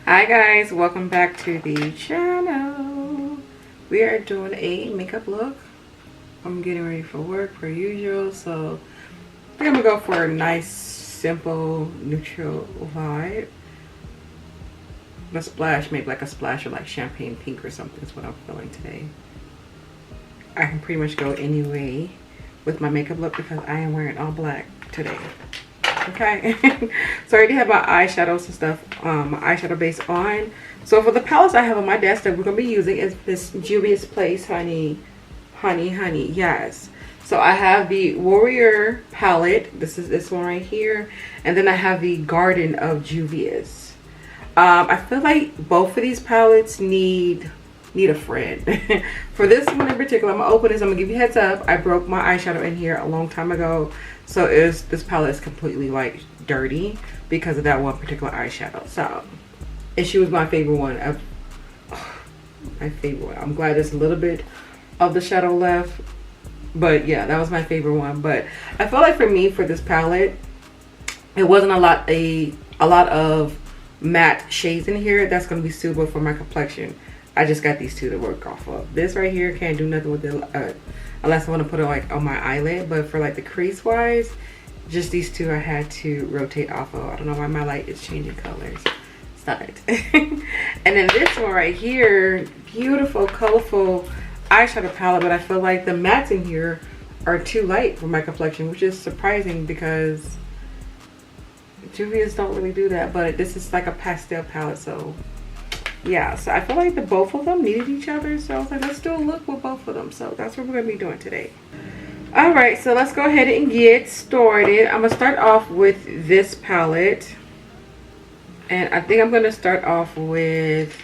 Hi guys, welcome back to the channel. We are doing a makeup look. I'm getting ready for work per usual, so I think I'm gonna go for a nice, simple, neutral vibe. A splash, maybe like a splash of like champagne pink or something is what I'm feeling today. I can pretty much go any way with my makeup look because I am wearing all black today. Okay. So I already have my eyeshadows and stuff, my eyeshadow base on. So for the palettes I have on my desk that we're gonna be using is this Juvia's Place Honey, yes. So I have the Warrior palette. This is this one right here, and then I have the Garden of Juvias. I feel like both of these palettes need a friend. For this one in particular, I'm gonna open this. I'm gonna give you a heads up. I broke my eyeshadow in here a long time ago, so this palette is completely like dirty because of that one particular eyeshadow. So, and she was my favorite one. My favorite one. I'm glad there's a little bit of the shadow left, but yeah, that was my favorite one. But I feel like for me, for this palette, it wasn't a lot of matte shades in here that's gonna be suitable for my complexion. I just got these two to work off of. This right here can't do nothing with it unless I want to put it like on my eyelid. But for like the crease wise, just these two I had to rotate off of. I don't know why my light is changing colors. Stop it. And then this one right here, beautiful, colorful eyeshadow palette. But I feel like the mattes in here are too light for my complexion, which is surprising because Juvias don't really do that. But this is like a pastel palette, so yeah, so I feel like both of them needed each other, so I was like, let's do a look with both of them. So that's what we're gonna be doing today. All right, so let's go ahead and get started. I'm gonna start off with this palette, and I think I'm gonna start off with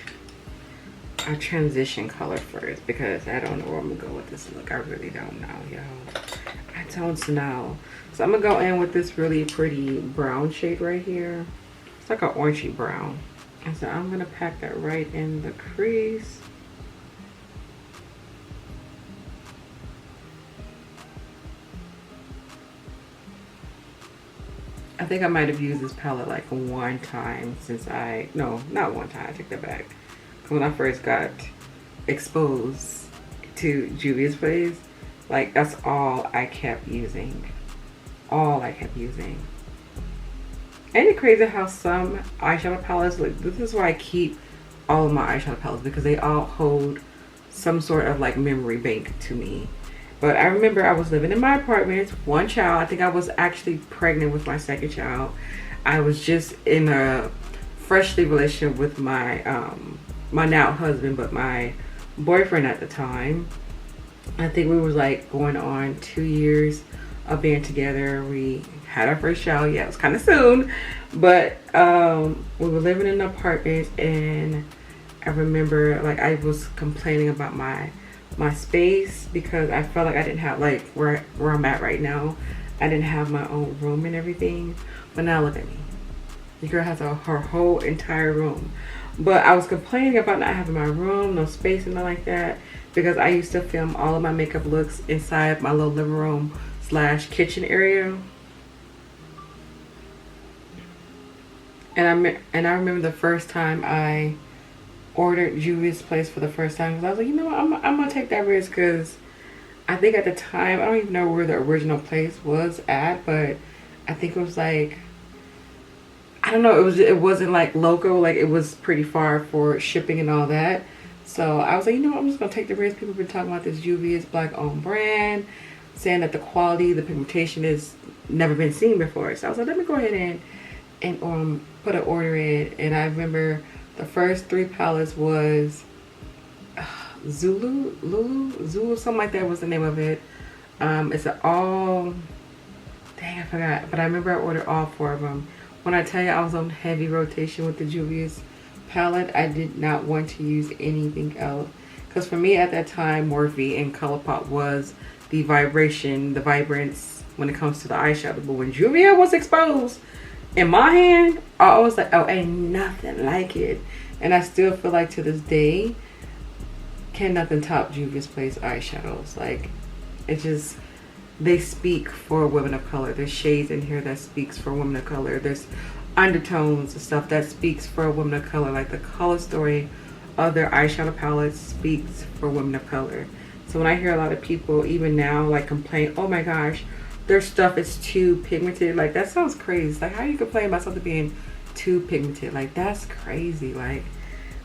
a transition color first because I don't know where I'm gonna go with this look. I really don't know, yo. I don't know. So I'm gonna go in with this really pretty brown shade right here. It's like an orangey brown. And so I'm gonna pack that right in the crease. I think I might have used this palette like one time since no, not one time, I take that back. Because when I first got exposed to Juvia's Place, like that's all I kept using. Ain't it crazy how some eyeshadow palettes, like this is why I keep all of my eyeshadow palettes, because they all hold some sort of like memory bank to me. But I remember I was living in my apartment, one child. I think I was actually pregnant with my second child. I was just in a freshly relationship with my my now husband, but my boyfriend at the time. I think we were like going on 2 years of being together. We had our first child. Yeah, it was kind of soon, but we were living in an apartment, and I remember like I was complaining about my space because I felt like I didn't have, like where I'm at right now, I didn't have my own room and everything. But now look at me, the girl has her whole entire room. But I was complaining about not having my room, no space and nothing like that, because I used to film all of my makeup looks inside my little living room / kitchen area. And I remember the first time I ordered Juvia's Place for the first time, because I was like, you know what, I'm gonna take that risk, because I think at the time, I don't even know where the original place was at, but I think it was like, I don't know, it wasn't like local, like it was pretty far for shipping and all that. So I was like, you know what, I'm just gonna take the risk. People have been talking about this Juvia's black owned brand, saying that the quality, the pigmentation is never been seen before. So I was like, let me go ahead and put an order in. And I remember the first 3 palettes was Zulu, something like that was the name of it. It's an all, dang, I forgot, but I remember I ordered all 4 of them. When I tell you I was on heavy rotation with the Juvia's palette, I did not want to use anything else, because for me at that time, Morphe and ColourPop was the vibration, the vibrance when it comes to the eyeshadow. But when Juvia was exposed in my hand, I was like, oh, ain't nothing like it. And I still feel like to this day, can nothing top Juvia's Place eyeshadows. Like, it just, they speak for women of color. There's shades in here that speaks for women of color. There's undertones and stuff that speaks for women of color. Like the color story of their eyeshadow palette speaks for women of color. So when I hear a lot of people even now like complain, oh my gosh, their stuff is too pigmented, like that sounds crazy. Like how you complain about something being too pigmented? Like that's crazy. Like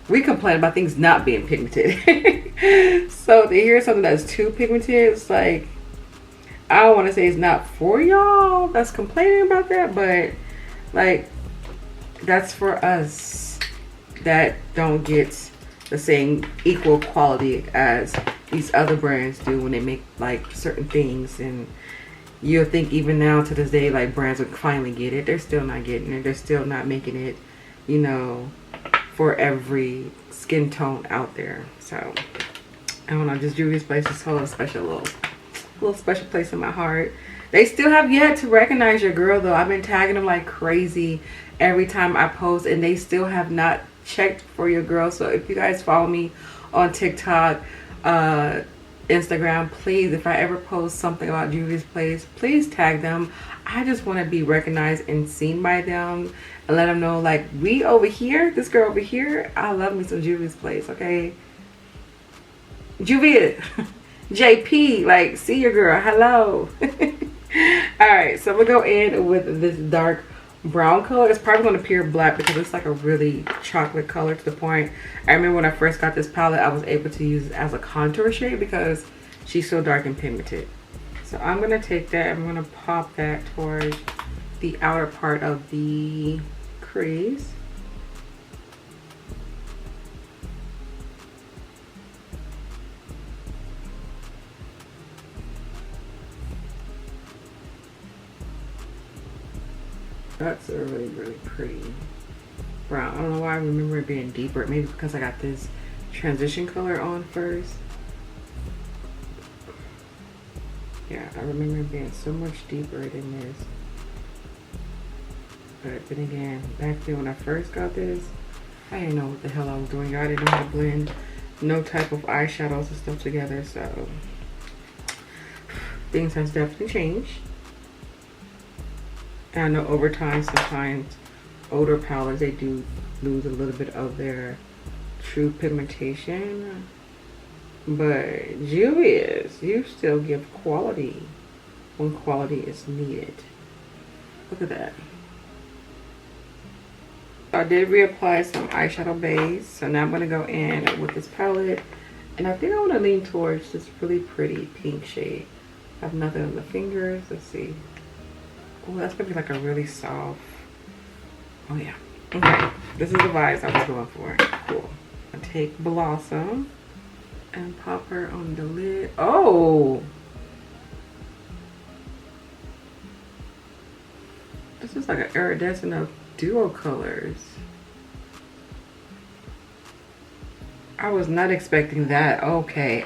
we complain about things not being pigmented. So to hear something that's too pigmented, it's like, I don't want to say it's not for y'all that's complaining about that, but like that's for us that don't get the same equal quality as these other brands do when they make like certain things. And you'll think even now to this day, like brands will finally get it. They're still not getting it. They're still not making it, you know, for every skin tone out there. So I don't know, just Juvia's place is hold a special little special place in my heart. They still have yet to recognize your girl though. I've been tagging them like crazy every time I post, and they still have not checked for your girl. So if you guys follow me on TikTok, Instagram, please, if I ever post something about Juvia's place, please tag them. I just want to be recognized and seen by them and let them know like we over here, this girl over here, I love me some Juvia's place. Okay, Juvia JP, like see your girl, hello. All right, so I'm gonna go in with this dark brown color. It's probably gonna appear black because it's like a really chocolate color to the point. I remember when I first got this palette, I was able to use it as a contour shade because she's so dark and pigmented. So I'm gonna take that, I'm gonna pop that towards the outer part of the crease. That's a really, really pretty brown. I don't know why I remember it being deeper. Maybe because I got this transition color on first. Yeah, I remember it being so much deeper than this. But then again, back then when I first got this, I didn't know what the hell I was doing. I didn't know how to blend no type of eyeshadows and stuff together. So things has definitely changed. And I know over time, sometimes older palettes, they do lose a little bit of their true pigmentation. But Juvias, you still give quality when quality is needed. Look at that. I did reapply some eyeshadow base. So now I'm going to go in with this palette. And I think I want to lean towards this really pretty pink shade. I have nothing on the fingers. Let's see. Oh, that's gonna be like a really soft. Oh yeah. Okay. This is the vibes I was going for. Cool. I take Blossom and pop her on the lid. Oh! This is like an iridescent of duo colors. I was not expecting that. Okay.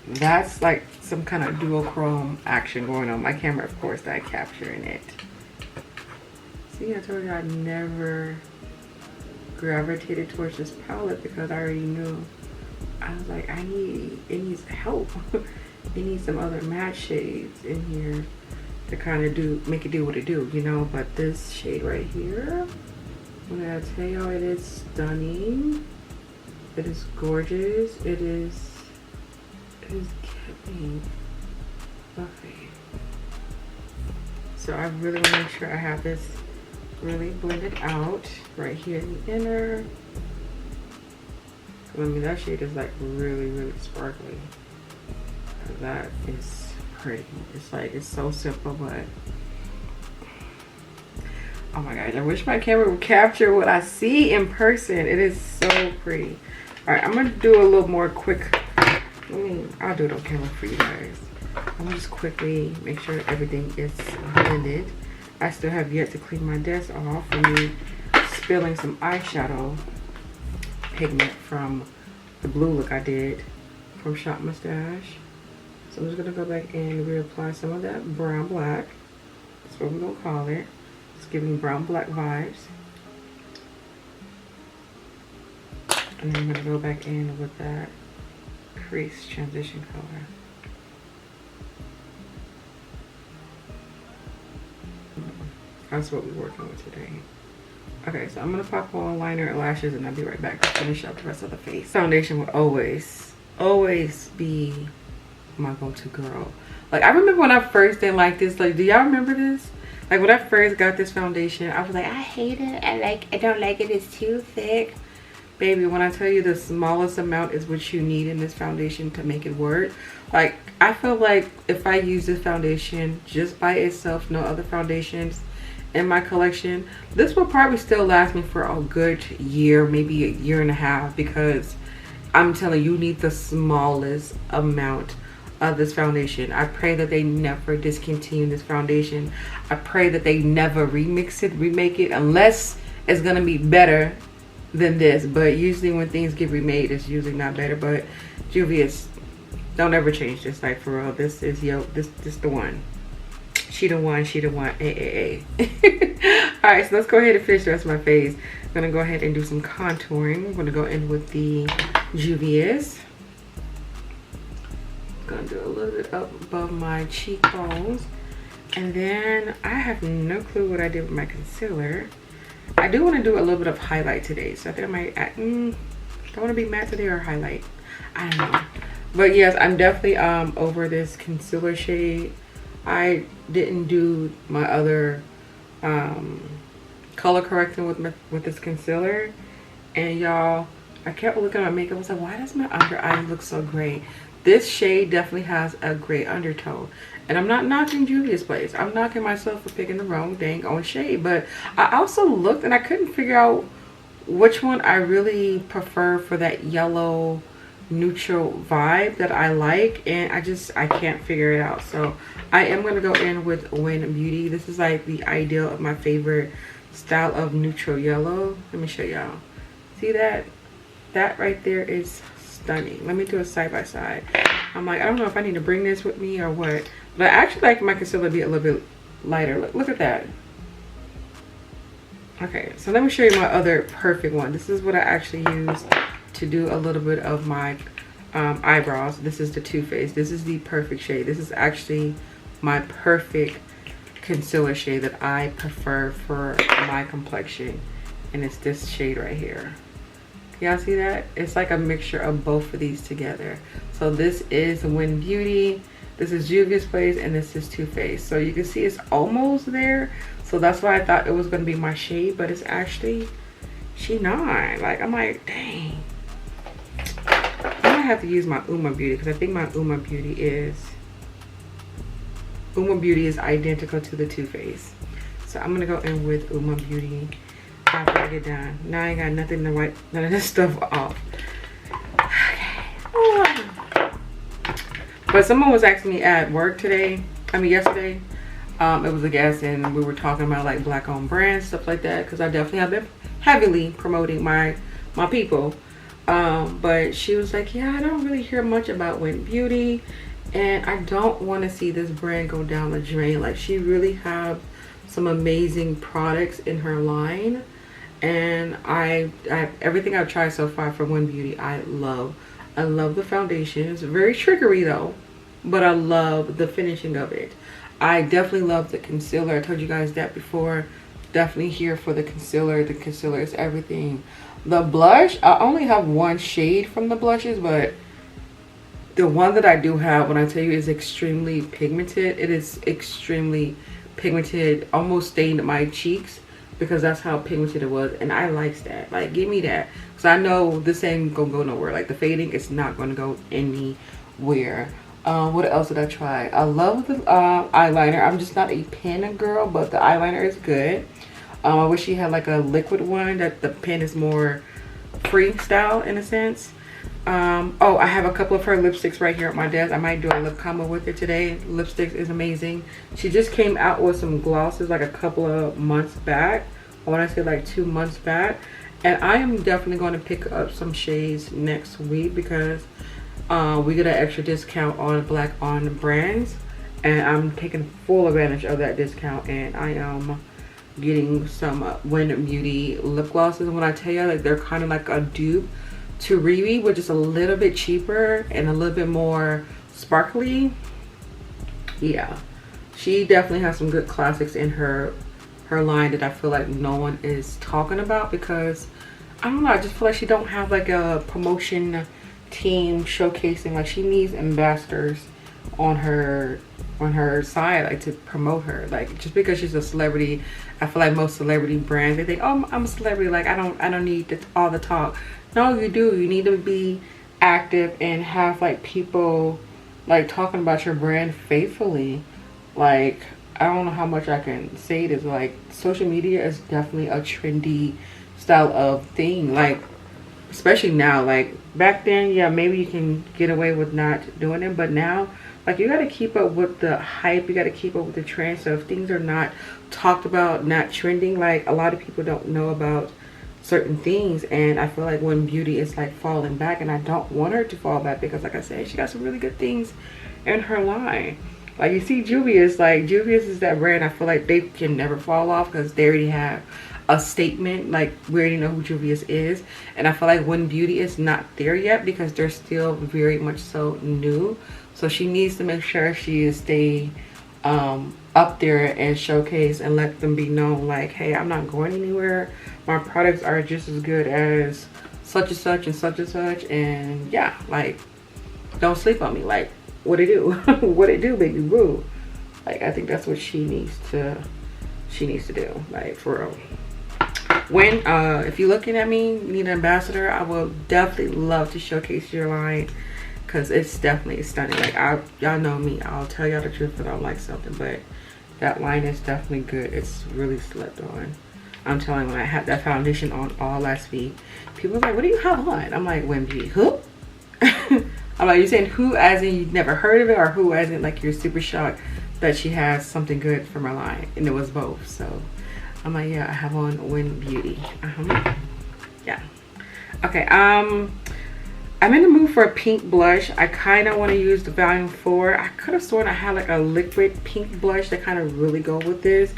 That's like some kind of duochrome action going on. My camera, of course, that capturing it. See, I told you I never gravitated towards this palette because I already knew. I was like, it needs help. It needs some other matte shades in here to kind of make it do what it do, you know. But this shade right here, when I tell y'all, it is stunning. It is gorgeous. It is getting fluffy. So I really want to make sure I have this really blended out right here in the inner. I mean, that shade is like really, really sparkly. That is pretty. It's like, it's so simple, but oh my gosh, I wish my camera would capture what I see in person. It is so pretty. All right, I'm gonna do a little more quick. I'll do it on camera for you guys. I'm gonna just quickly make sure everything is blended. I still have yet to clean my desk off from me spilling some eyeshadow pigment from the blue look I did from Shop Mustache. So I'm just gonna go back in and reapply some of that brown black. That's what we're gonna call it. It's giving brown black vibes. And then I'm gonna go back in with that crease transition color. That's what we're working with today. Okay, so I'm gonna pop on liner and lashes, and I'll be right back to finish up the rest of the face. Foundation will always be my go-to girl. Like, I remember when I first didn't like this. Like, do y'all remember this? Like, when I first got this foundation, I was like, I hate it. I don't like it. It's too thick. Baby, when I tell you the smallest amount is what you need in this foundation to make it work. Like, I feel like if I use this foundation just by itself, no other foundations in my collection, this will probably still last me for a good year, maybe a year and a half, because I'm telling you, you need the smallest amount of this foundation. I pray that they never discontinue this foundation. I pray that they never remake it, unless it's gonna be better than this. But usually when things get remade, it's usually not better. But Juvias, don't ever change this. Like, for real, this is this the one. She the one. All right, so let's go ahead and finish the rest of my face. I'm gonna go ahead and do some contouring. I'm gonna go in with the Juvias. Gonna do a little bit up above my cheekbones, and then I have no clue what I did with my concealer. I do want to do a little bit of highlight today, so I think I might don't want to be matte today or highlight, I don't know. But yes, I'm definitely over this concealer shade. I didn't do my other color correcting with this concealer, and y'all, I kept looking at my makeup. I was like, why does my under eye look so great? This shade definitely has a gray undertone. And I'm not knocking Juvia's place. I'm knocking myself for picking the wrong dang on shade. But I also looked and I couldn't figure out which one I really prefer for that yellow neutral vibe that I like. And I can't figure it out. So I am going to go in with Ulta Beauty. This is like the ideal of my favorite style of neutral yellow. Let me show y'all. See that? That right there is stunning. Let me do a side by side. I'm like, I don't know if I need to bring this with me or what, but I actually like my concealer to be a little bit lighter. Look at that. Okay, so let me show you my other perfect one. This is what I actually use to do a little bit of my eyebrows. This is the Too Faced. This is the perfect shade. This is actually my perfect concealer shade that I prefer for my complexion, and it's this shade right here. Y'all see that? It's like a mixture of both of these together. So this is Ulta Beauty, this is Juvia's Place, and this is Too Faced. So you can see it's almost there. So that's why I thought it was going to be my shade, but it's actually, she not. Like, I'm like, dang. I might have to use my Ulta Beauty, because I think my Ulta Beauty is identical to the Too Faced. So I'm going to go in with Ulta Beauty after I get done. Now I ain't got nothing to wipe none of this stuff off. Okay. But someone was asking me at work yesterday. It was a guest, and we were talking about like black owned brands, stuff like that, because I definitely have been heavily promoting my people. But she was like, yeah, I don't really hear much about Ulta Beauty, and I don't want to see this brand go down the drain. Like, she really have some amazing products in her line. And I everything I've tried so far from Ulta Beauty, I love the foundation. It's very trickery though, but I love the finishing of it. I definitely love the concealer. I told you guys that before. Definitely here for the concealer. The concealer is everything. The blush, I only have one shade from the blushes, but the one that I do have, when I tell you, is extremely pigmented. It is extremely pigmented, almost stained my cheeks, because that's how pigmented it was, and I likes that. Like, give me that, because I know this ain't gonna go nowhere. Like, the fading is not gonna go anywhere. What else did I try? I love the eyeliner. I'm just not a pen girl, but the eyeliner is good. I wish she had like a liquid one, that the pen is more freestyle in a sense. Oh, I have a couple of her lipsticks right here at my desk. I might do a lip combo with it today. Lipsticks is amazing. She just came out with some glosses like a couple of months back. I want to say like 2 months back. And I am definitely going to pick up some shades next week, because we get an extra discount on black on brands. And I'm taking full advantage of that discount. And I am getting some Ulta Beauty lip glosses. And when I tell you, like, they're kind of like a dupe to Riri, which is a little bit cheaper and a little bit more sparkly. Yeah, she definitely has some good classics in her her line that I feel like no one is talking about, because I don't know, I just feel like she don't have like a promotion team showcasing. Like, she needs ambassadors on her side, like, to promote her. Like, just because she's a celebrity, I feel like most celebrity brands, they think, oh, I'm a celebrity, like I don't need all the talk. No, you do. You need to be active and have like people like talking about your brand faithfully. Like, I don't know how much I can say this, like, social media is definitely a trendy style of thing. Like, especially now, like back then, yeah, maybe you can get away with not doing it, but now, like, you got to keep up with the hype, you got to keep up with the trend. So if things are not talked about, not trending, like, a lot of people don't know about certain things. And I feel like when beauty is like falling back, and I don't want her to fall back, because like I said, she got some really good things in her line. Like, you see Juvias, like, Juvias is that brand I feel like they can never fall off, because they already have a statement. Like, we already know who Juvias is. And I feel like When Beauty is not there yet, because they're still very much so new. So she needs to make sure she is stay up there and showcase and let them be known, like, hey, I'm not going anywhere. My products are just as good as such and such and such and such. And yeah, like, don't sleep on me. Like, what it do? What it do, baby boo? Like, I think that's what she needs to do, like, for real. When if you're looking at me, you need an ambassador, I will definitely love to showcase your line, because it's definitely stunning. Like, y'all know me, I'll tell y'all the truth if I don't like something, but that line is definitely good. It's really slept on. I'm telling you, when I had that foundation on all last week, people were like, what do you have on? I'm like, When Beauty. Who? I'm like, you saying who as in you've never heard of it, or who as in like you're super shocked that she has something good from her line? And it was both. So I'm like, yeah, I have on When Beauty. Yeah. Okay, I'm in the mood for a pink blush. I kind of want to use the Volume 4. I could have sworn I had like a liquid pink blush that kind of really go with this.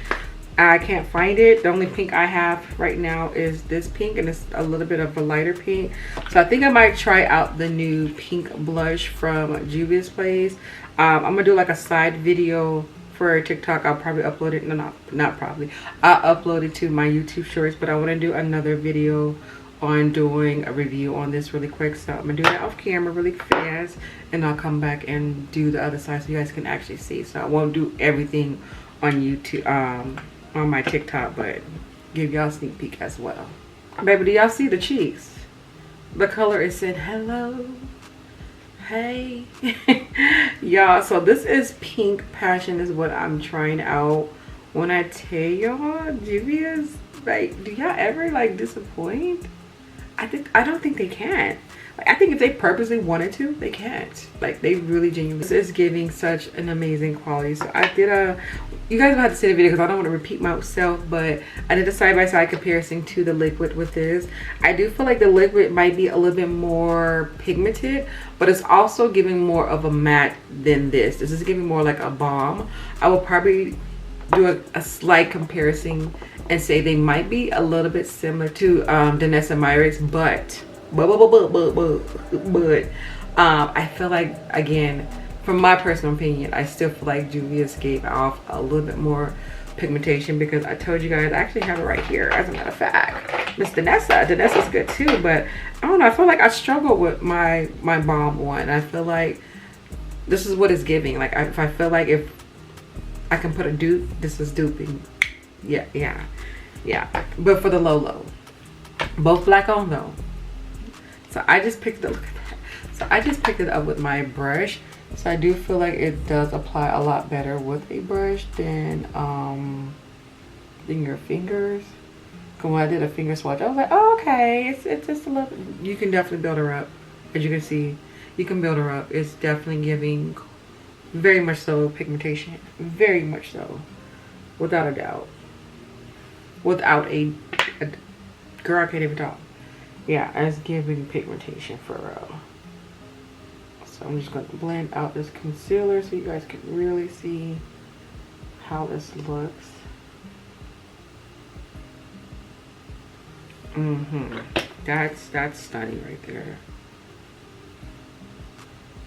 I can't find it. The only pink I have right now is this pink, and it's a little bit of a lighter pink. So I think I might try out the new pink blush from Juvia's Place. I'm gonna do like a side video for TikTok. I'll probably upload it. No, not probably. I'll upload it to my YouTube shorts, but I want to do another video on doing a review on this really quick. So I'm gonna do that off camera really fast, and I'll come back and do the other side so you guys can actually see. So I won't do everything on YouTube, on my TikTok, but give y'all a sneak peek as well. Baby, do y'all see the cheeks? The color is said hello, hey. Y'all, so this is Pink Passion is what I'm trying out. When I tell y'all, Juvia's, like, do y'all ever like disappoint? I don't think they can. Like, I think if they purposely wanted to, they can't. Like, they really genuinely. This is giving such an amazing quality. So I did you guys will have to see the video because I don't want to repeat myself, but I did a side-by-side comparison to the liquid with this. I do feel like the liquid might be a little bit more pigmented, but it's also giving more of a matte than this. This is giving more like a balm. I will probably do a slight comparison and say they might be a little bit similar to Danessa Myricks, but I feel like, again, from my personal opinion, I still feel like Juvia's gave off a little bit more pigmentation, because I told you guys I actually have it right here, as a matter of fact. Miss Danessa's good too, but I don't know, I feel like I struggle with my balm one. I feel like this is what it's giving. Like, if I feel like if I can put a dupe, this is duping. Yeah. But for the low, both black on though. So I just picked it. Look at that. So I just picked it up with my brush. So I do feel like it does apply a lot better with a brush than your fingers. Cause when I did a finger swatch, I was like, oh, okay, it's just a little. You can definitely build her up. As you can see, you can build her up. It's definitely giving very much so pigmentation, very much so, without a doubt. Without a girl, I can't even talk. Yeah, it's giving pigmentation for real. So I'm just going to blend out this concealer so you guys can really see how this looks. That's stunning right there.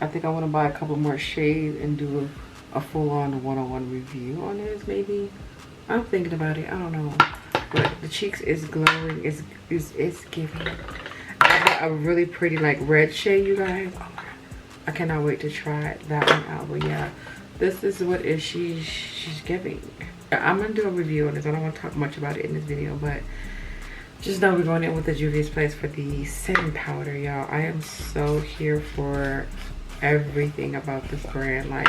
I think I want to buy a couple more shades and do a full-on one-on-one review on this, maybe. I'm thinking about it. I don't know. But the cheeks is glowing. It's giving. I got a really pretty like red shade, you guys. Oh my god. I cannot wait to try that one out. But yeah, this is what is she's giving. I'm gonna do a review on this. I don't want to talk much about it in this video, but just know we're going in with the Juvia's Place for the setting powder, y'all. I am so here for everything about this brand. Like,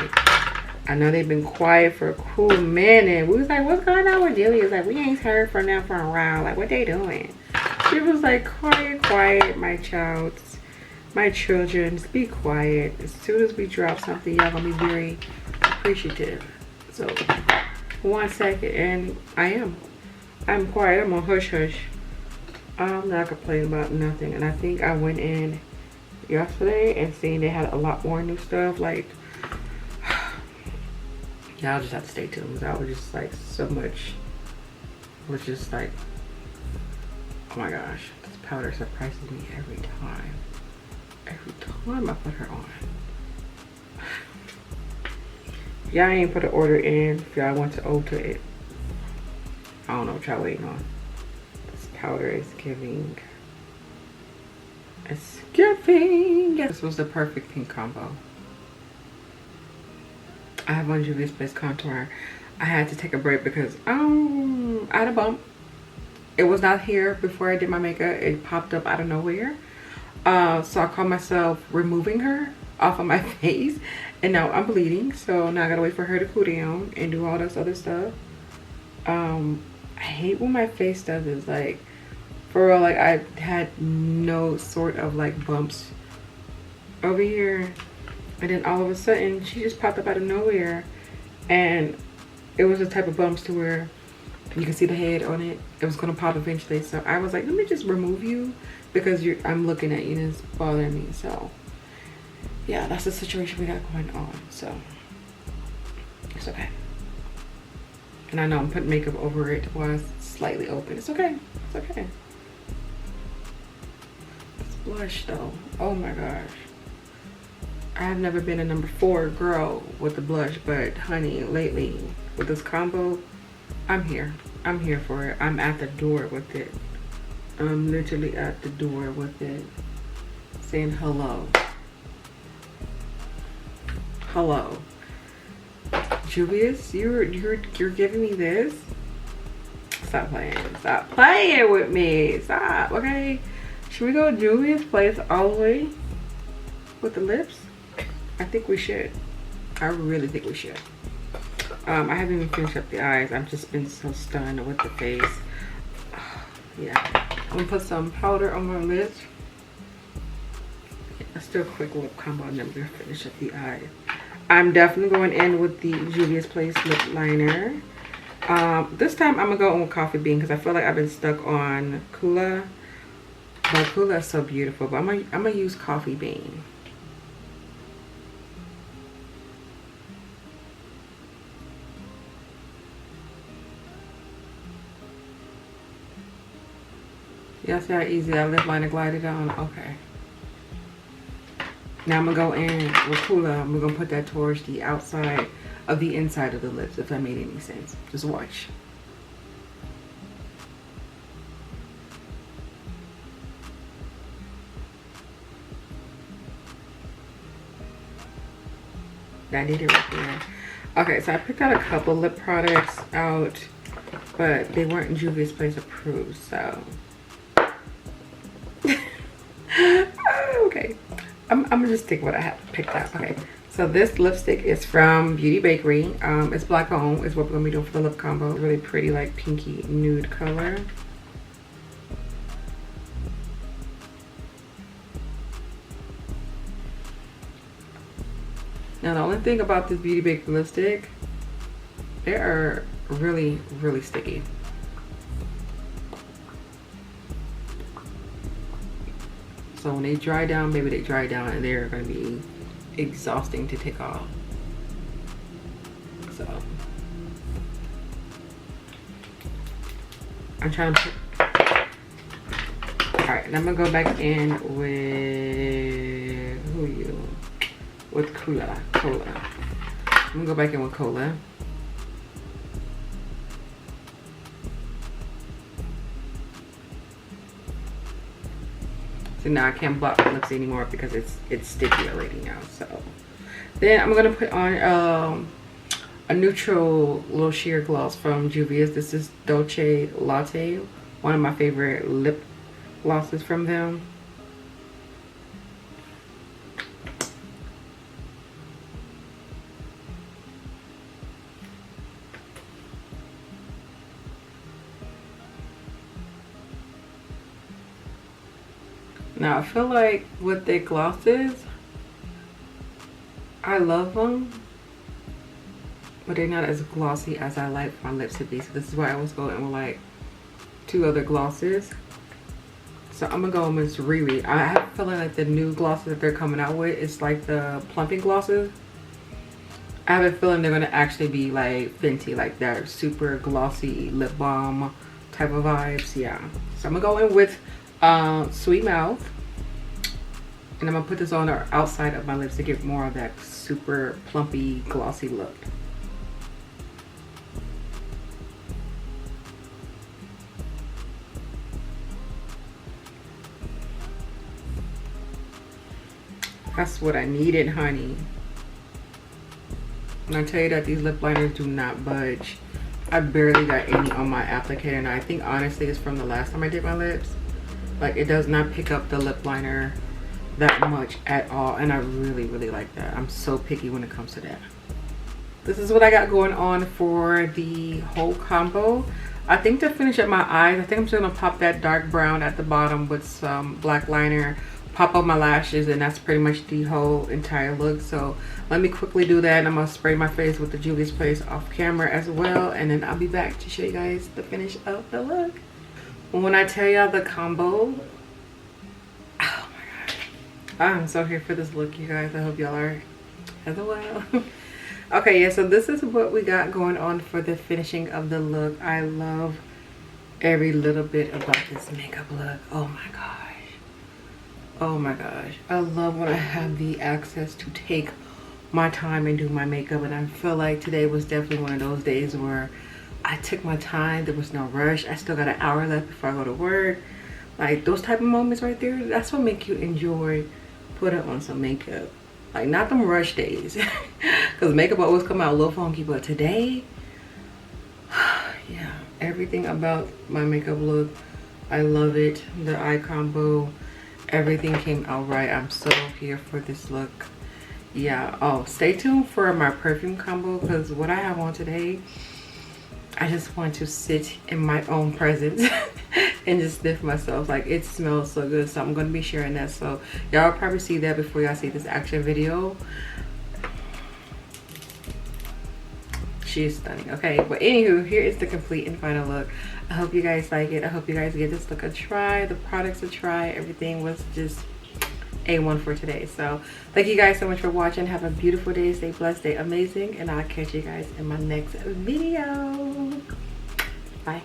I know they've been quiet for a cool minute. We was like, what's going on with Juvia's? Like, we ain't heard from them for a while. Like, what they doing? She was like, quiet, my child. My children, be quiet. As soon as we drop something, y'all gonna be very appreciative. So, 1 second, and I'm quiet. I'm on hush hush. I'm not complaining about nothing. And I think I went in yesterday and seen they had a lot more new stuff. Like, y'all just have to stay tuned. Because I was just like, so much was just like, oh my gosh, this powder surprises me every time. Every time I put her on. Y'all ain't put an order in if y'all want to Ulta it. I don't know what y'all waiting on. This powder is giving. It's giving. This was the perfect pink combo. I have on Juvia's Place contour. I had to take a break because I had a bump. It was not here before I did my makeup. It popped up out of nowhere. So I caught myself removing her off of my face, and now I'm bleeding, so now I gotta wait for her to cool down and do all this other stuff. I hate when my face does this. Like, for real, like I had no sort of like bumps over here, and then all of a sudden she just popped up out of nowhere, and it was the type of bumps to where you can see the head on it. It was gonna pop eventually, so I was like, let me just remove you because I'm looking at you and it's bothering me. So yeah, that's the situation we got going on. So it's okay. And I know I'm putting makeup over it while it's slightly open. It's okay. It's okay. It's blush though. Oh my gosh. I have never been a number 4 girl with the blush, but honey, lately with this combo, I'm here. I'm here for it. I'm at the door with it. I'm literally at the door with it, saying hello. Hello. Juvia's, you're giving me this? Stop playing. Stop playing with me. Stop, okay? Should we go Juvia's Place all the way with the lips? I think we should. I really think we should. I haven't even finished up the eyes. I've just been so stunned with the face. Yeah. I'm gonna put some powder on my lips. Let's do a quick lip combo and then we're gonna finish up the eye. I'm definitely going in with the Juvia's Place lip liner. This time I'm gonna go in with Coffee Bean because I feel like I've been stuck on Kula. But Kula is so beautiful. But I'm gonna use Coffee Bean. Y'all see how easy that lip liner glided on? Okay. Now I'm gonna go in with Kula. We're gonna put that towards the outside of the inside of the lips, if that made any sense. Just watch. I did it right there. Okay, so I picked out a couple lip products out, but they weren't Juvia's Place approved, so. Okay, I'm gonna just stick what I have picked out. Okay, so this lipstick is from Bakerie. It's black owned. Is what we're gonna be doing for the lip combo. Really pretty, like pinky nude color. Now the only thing about this Bakerie lipstick, they are really, really sticky. So when they dry down, maybe they dry down and they're gonna be exhausting to take off. So I'm trying to put, all right, and I'm gonna go back in with, who are you? With Cola. I'm gonna go back in with Cola. So now I can't block my lips anymore because it's sticky already now. So then I'm gonna put on a neutral little sheer gloss from Juvias. This is Dolce Latte, one of my favorite lip glosses from them. Now I feel like with their glosses, I love them, but they're not as glossy as I like my lips to be. So this is why I was going with like 2 other glosses. So I'm gonna go with Miss Riri. I have a feeling like the new glosses that they're coming out with, it's like the plumping glosses. I have a feeling they're gonna actually be like Fenty, like that super glossy lip balm type of vibes. Yeah. So I'm gonna go in with Sweet Mouth, and I'm gonna put this on the outside of my lips to get more of that super plumpy glossy look. That's what I needed, honey. And I tell you that these lip liners do not budge. I barely got any on my applicator, and I think honestly it's from the last time I did my lips. Like, it does not pick up the lip liner that much at all, and I really like that. I'm so picky when it comes to that. This is what I got going on for the whole combo. I think to finish up my eyes, I think I'm just gonna pop that dark brown at the bottom with some black liner, pop up my lashes, and that's pretty much the whole entire look. So let me quickly do that, and I'm gonna spray my face with the Juvia's Place off camera as well, and then I'll be back to show you guys the finish of the look. When I tell y'all the combo, oh my god, I'm so here for this look, you guys. I hope y'all are as well. Okay, yeah, so this is what we got going on for the finishing of the look. I love every little bit about this makeup look. Oh my gosh, oh my gosh, I love when I have the access to take my time and do my makeup. And I feel like today was definitely one of those days where I took my time. There was no rush. I still got an hour left before I go to work. Like, those type of moments right there, that's what make you enjoy putting on some makeup. Like, not them rush days. Because makeup always come out a little funky. But today, yeah, everything about my makeup look, I love it. The eye combo, everything came out right. I'm so here for this look. Yeah. Oh, stay tuned for my perfume combo, because what I have on today, I just want to sit in my own presence and just sniff myself. Like, it smells so good. So I'm going to be sharing that. So y'all will probably see that before y'all see this action video. She is stunning. Okay, but anywho, here is the complete and final look. I hope you guys like it. I hope you guys give this look a try, the products a try. Everything was just A1 for today. So thank you guys so much for watching. Have a beautiful day. Stay blessed, stay amazing, and I'll catch you guys in my next video. Bye.